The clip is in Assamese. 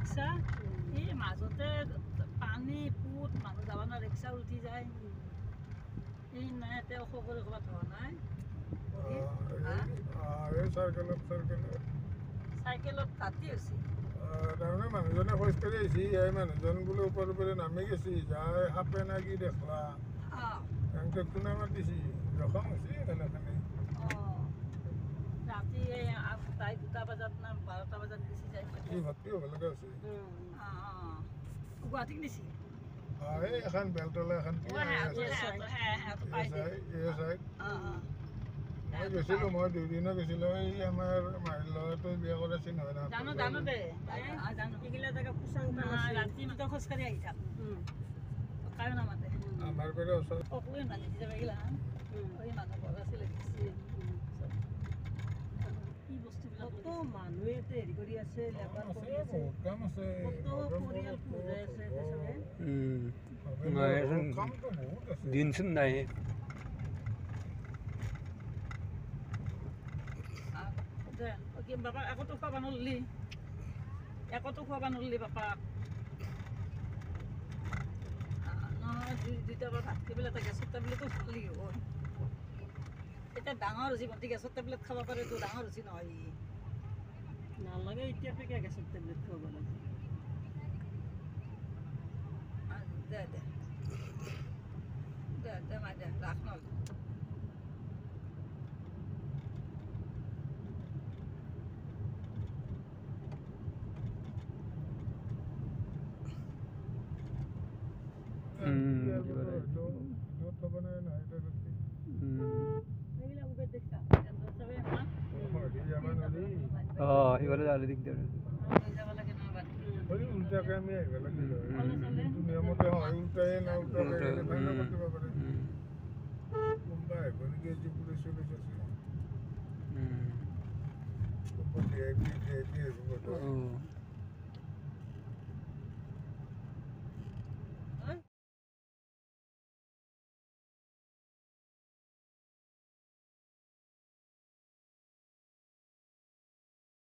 ৰিক্সা এই মাজতে পানী পুত মানুহ যাব না ৰিক্সা উঠি যায় এই নাই এতিয়া অসুখৰ ক'ৰবাত হোৱা নাই চাইকেলত কাটি হৈছে তাৰমানে মানুহজনে খোজকাঢ়ি আহিছে এই মানুহজন বোলে ওপৰে ওপৰে নামি গেছি যাই সাপে না কি দেখলা এনেকৈ কোনে মাতিছি জখম হৈছে এনেখানে ৰাতি প্ৰায় 2টা বজাত না 12টা বজাত গুচি যায় কি ভৰ্তি হ'ব লগা হৈছে গুৱাহাটীক নিছি এই এখন বেলতলা এখন মই গৈছিলোঁ মই 2 দিনো গৈছিলোঁ এই আমাৰ মাহীৰ ল'ৰাটো বিয়া কৰাইছে নহয় জানো দে এইগিলা জেগা কুচাং ৰাতি ভিতৰত খোজকাঢ়ি আহি থাক কায়ো নামাতে আমাৰ পৰা ওচৰত অকলে মানি যাব এইগিলা এই মানুহ ঘৰ আছিলে কি বস্তুবিলাক কত মানুহে হেৰি কৰি আছে লেবাৰ কৰি আছে বহুত কাম আছে কত পৰিয়াল পুজাই আছে চবে কামটো বহুত আছে দিনচোন নাই দে বাবা একতো খোৱাব নললি বাপাক নহয় 2টা ভাত খাই পেলাই এটা গেছৰ টেবলেটো খালি হ'ব এতিয়া ডাঙৰ হৈছে ভণ্টি গেছৰ টেবলেট খাব পাৰে তো ডাঙৰ হৈছে নহয় নালাগে এতিয়ালৈকে গেছৰ টেবলেট খাব লাগে দে দে দে দে মাই দে ৰাখ ন সিফালে যালে দিগদাৰ উল্টাকে আমি আহিব লাগিল নিয়মতে হয় উল্টাই না উল্টাকে ফাইন কৰিব পাৰে কোনোবা আহিব নেকি আজি পুলিচ চুলিচ আছে কোনোবা ভি আই পি আহিব